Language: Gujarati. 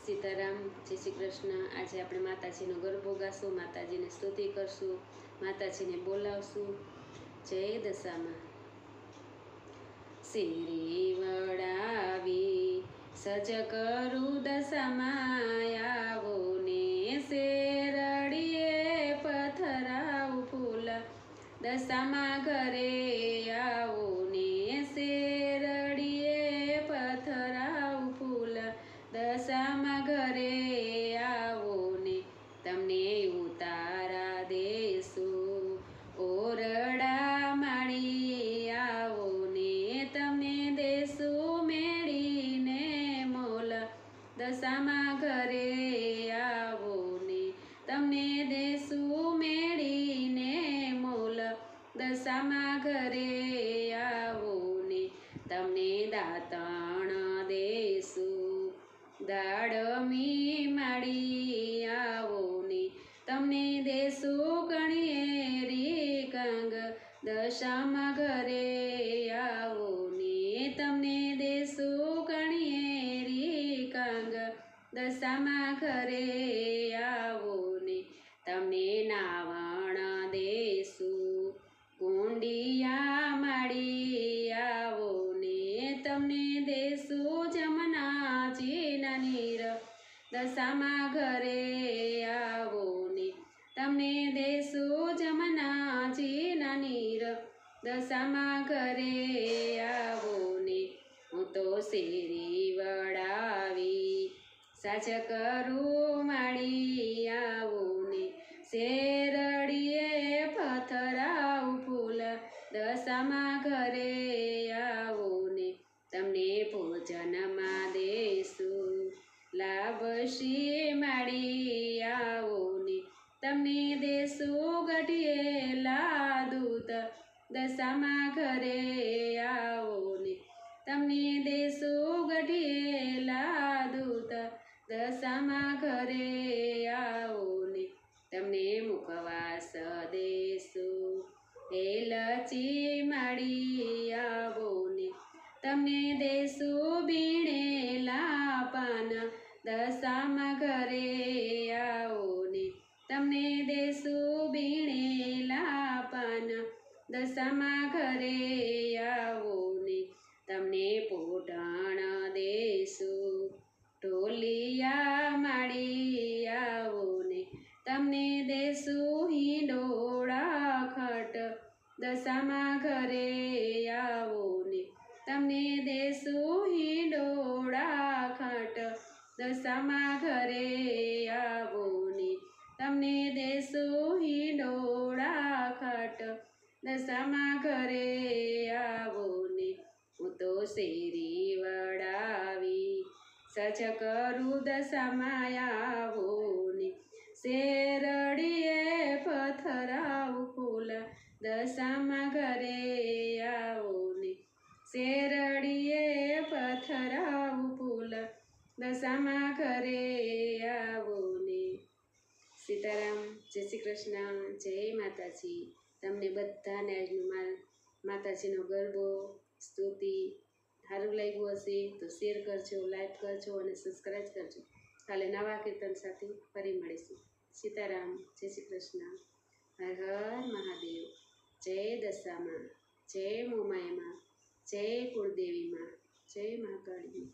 સીતારામ, જય શ્રી કૃષ્ણ। આજે આપણે માતાજીનો ગરબો ગાશું, માતાજીને સ્તુતિ કરશું, માતાજીને બોલાવશું। જય દશામાં। શેરી વડાવી સજ કરું દશામાં, આવો ને શેરડીએ પથરાવું ફૂલ, દશામાં ઘરે આવો ને શેરડીએ પથરાવું ફૂલ, દશામાં ઘરે આવો ને તમને ઉતારા દેશું, ઓરડા માળી આવો ને તમને દેશું મેળીને મોલ, દશામાં ઘરે આવો ને તમને દેશું મેળીને મોલ, દશામાં ઘરે આવો ને તમને દાતણ દેશું, દાડમી માળી આવો ને તમને દેશું કણિયેરી કાંગ, દશામાં ઘરે આવો ને તમને દેશું કણિયેરી કાંગ, દશામાં ઘરે આવો ને તમને નાવણ દેશું, કુંડિયા માળી આવો ને તમને દેશું જમનાજીના નીર, દશામાં ઘરે આવો ને તમને દેશું જમનાજીના નીર, દશામાં ઘરે આવો ને હું તો શેરી વડાવી સાજ કરું માળી, આવો ને શેરડીએ પથરાવું ફૂલ, દશામાં ઘરે આવો ને તમને ભોજનમાં દેશું, લાવશી માળી આવો ને તમને દેશું ગઢિયેલા દૂત, દશામાં ઘરે આવો ને તમને દેશું ગઢિયેલા દૂત, દશામાં ઘરે આવો ને તમને મુખવાસ દેશું, એલચી માળી આવો ને તમને દેશું બીણેલા પાન, દશામાં ઘરે આવો ને તમને દેશું બીણેલા પાન, દશામાં ઘરે આવો ને તમને પોઢણ દેશું, ઢોલિયા માળી આવો ને તમને દેશું હિંડોળા ખટ, દશામાં ઘરે આવો ને તમને દેશું હિંડોળા ખટ, દશામાં ઘરે આવો ને તમને દેશું હિંડોળા ખટ, દશામાં ઘરે આવો ને હું તો શેરી વડાવી સજ કરું દશામાં, આવો ને શેરડીએ પથરાવું ફૂલ, દશામાં ઘરે આવો ને શેરડીએ પથરાવું ફૂલ, દશામાં ઘરે આવો ને। સીતારામ, જય શ્રી કૃષ્ણ, જય માતાજી। તમને બધાને આજનું માતાજીનો ગરબો સ્તુતિ સારું લાગ્યું હશે તો શેર કરજો, લાઈક કરજો અને સબસ્ક્રાઈબ કરજો। કાલે નવા કીર્તન સાથે ફરી મળીશું। સીતારામ, જય શ્રી કૃષ્ણ, હર હર મહાદેવ, જય દશામાં, જય મોમાયમાં, જય કુળદેવીમાં, જય મહાકાળી।